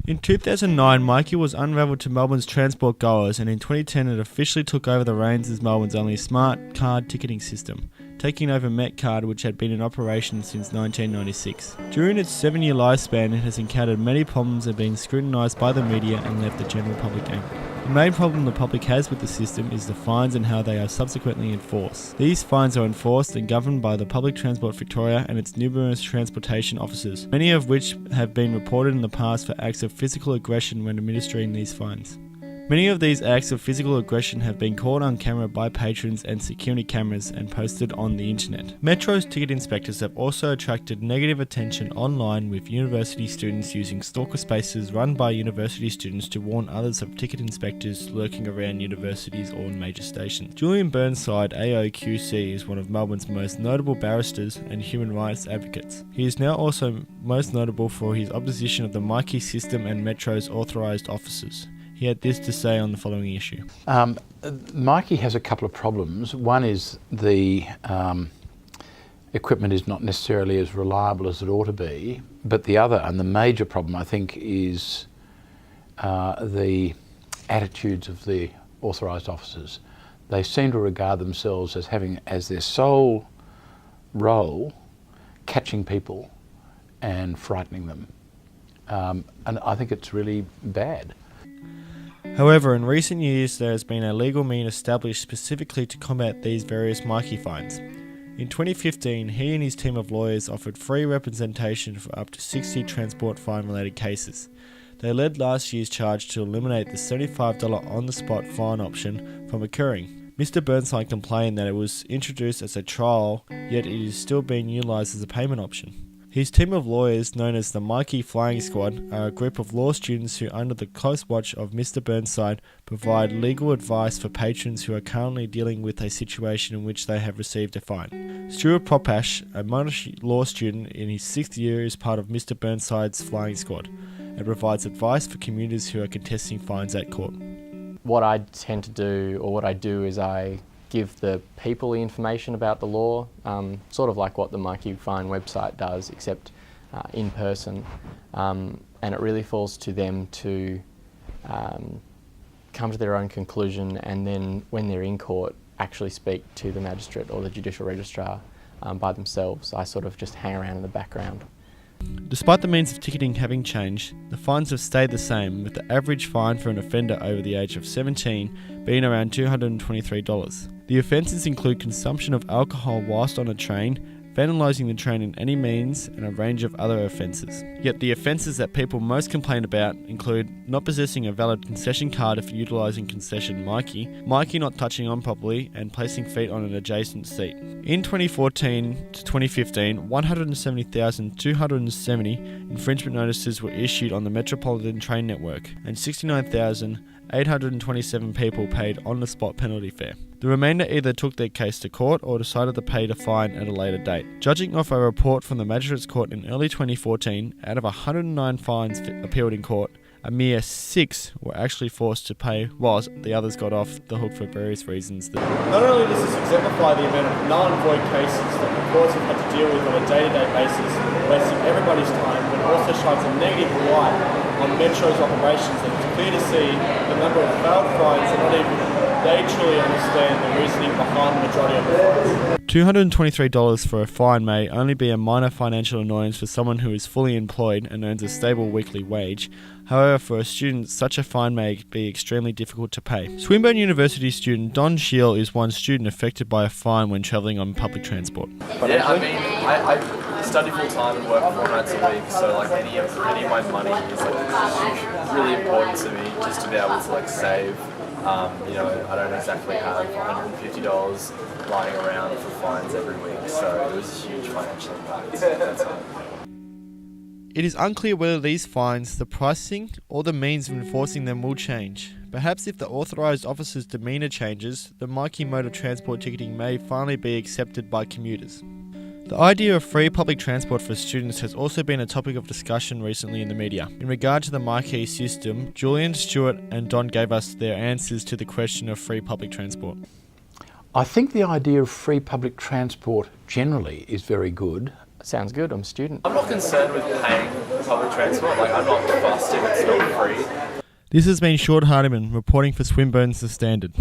In 2009, Myki was unravelled to Melbourne's transport goers, and in 2010 it officially took over the reins as Melbourne's only smart card ticketing system, taking over Metcard, which had been in operation since 1996. During its 7-year lifespan, it has encountered many problems and been scrutinised by the media and left the general public angry. The main problem the public has with the system is the fines and how they are subsequently enforced. These fines are enforced and governed by the Public Transport Victoria and its numerous transportation officers, many of which have been reported in the past for acts of physical aggression when administering these fines. Many of these acts of physical aggression have been caught on camera by patrons and security cameras and posted on the internet. Metro's ticket inspectors have also attracted negative attention online, with university students using stalker spaces run by university students to warn others of ticket inspectors lurking around universities or major stations. Julian Burnside AOQC is one of Melbourne's most notable barristers and human rights advocates. He is now also most notable for his opposition of the Myki system and Metro's authorised officers. He had this to say on the following issue. Myki has a couple of problems. One is the equipment is not necessarily as reliable as it ought to be, but the other, and the major problem I think, is the attitudes of the authorised officers. They seem to regard themselves as having as their sole role catching people and frightening them. And I think it's really bad. However, in recent years there has been a legal mean established specifically to combat these various Myki fines. In 2015, he and his team of lawyers offered free representation for up to 60 transport fine related cases. They led last year's charge to eliminate the $75 on-the-spot fine option from occurring. Mr. Burnside complained that it was introduced as a trial, yet it is still being utilised as a payment option. His team of lawyers, known as the Myki Flying Squad, are a group of law students who, under the close watch of Mr. Burnside, provide legal advice for patrons who are currently dealing with a situation in which they have received a fine. Stuart Popash, a Monash law student in his 6th year, is part of Mr. Burnside's Flying Squad and provides advice for commuters who are contesting fines at court. What I tend to do, or what I do, is I give the people the information about the law, sort of like what the Myki Fine website does, except in person. And it really falls to them to come to their own conclusion, and then when they're in court, actually speak to the magistrate or the judicial registrar by themselves. I sort of just hang around in the background. Despite the means of ticketing having changed, the fines have stayed the same, with the average fine for an offender over the age of 17 being around $223. The offences include consumption of alcohol whilst on a train, vandalising the train in any means, and a range of other offences. Yet the offences that people most complain about include not possessing a valid concession card if utilising concession Myki not touching on properly, and placing feet on an adjacent seat. In 2014 to 2015, 170,270 infringement notices were issued on the Metropolitan Train Network, and 69,827 people paid on-the-spot penalty fare. The remainder either took their case to court or decided to pay the fine at a later date. Judging off a report from the Magistrates Court in early 2014, out of 109 fines appealed in court, a mere 6 were actually forced to pay, whilst the others got off the hook for various reasons. Not only does this exemplify the amount of null and void cases that the courts have had to deal with on a day-to-day basis, wasting everybody's time, but also shines a negative light on Metro's operations, and it's clear to see the number of failed fines and not even they truly understand the reasoning behind the majority of the fines. $223 for a fine may only be a minor financial annoyance for someone who is fully employed and earns a stable weekly wage. However, for a student, such a fine may be extremely difficult to pay. Swinburne University student Don Shiel is one student affected by a fine when travelling on public transport. Yeah, I mean, I study full time and work 4 nights a week, so like any of my money is like really important to me, just to be able to like save. I don't exactly have $150 lying around for fines every week, so it was a huge financial impact. It is unclear whether these fines, the pricing, or the means of enforcing them will change. Perhaps if the authorised officer's demeanour changes, the Myki mode of transport ticketing may finally be accepted by commuters. The idea of free public transport for students has also been a topic of discussion recently in the media. In regard to the Myki system, Julian, Stuart and Don gave us their answers to the question of free public transport. I think the idea of free public transport generally is very good, Sounds good, I'm a student. I'm not concerned with paying public transport. Like, I'm not fussed if it's not free. This has been Hardeman reporting for Swinburne's The Standard.